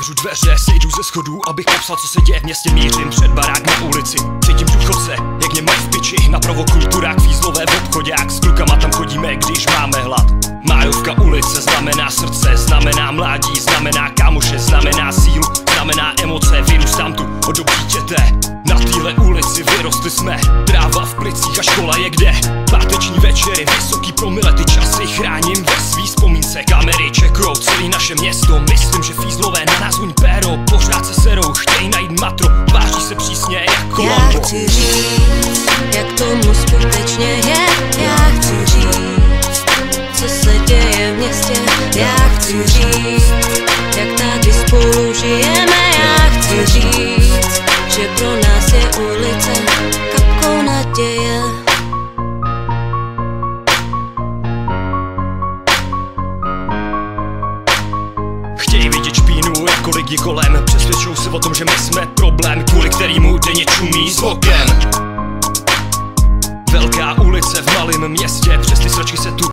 Otevřu dveře, sejdu ze schodů, abych popsal, co se děje v městě. Mířím před barák na ulici, cítím důchodce, jak mě mají v piči. Napravo kulturák, fízlové v obchodák, s klukama tam chodíme, když máme hlad. Májovka ulice znamená srdce, znamená mládí, znamená kámoše, znamená sílu, znamená emoce. Vyrůstám tu od dob dítěte, na téhle ulici vyrostli jsme. Tráva v plicích a škola je kde. Páteční večery, vysoký promile, ty časy chráním ve svý vzpomínce. Kamery čekujou celý naše město, myslím, že fízlové na nás honí péro. Pořád se serou, chtějí najít matro, tváří se přísně jako já chci říct, jak tomu skutečně je. Já chci říct, co se děje v městě. Já chci říct, jak tady spolu žijeme. Já chci říct, že pro nás je ulice kapkou naděje. Chtějí vidět špínu jako lidi kolem, přesvědčují se o tom, že my jsme problém, kvůli kterýmu denně čumí zvokem. Velká ulice v malém městě, přes ty sračky se tu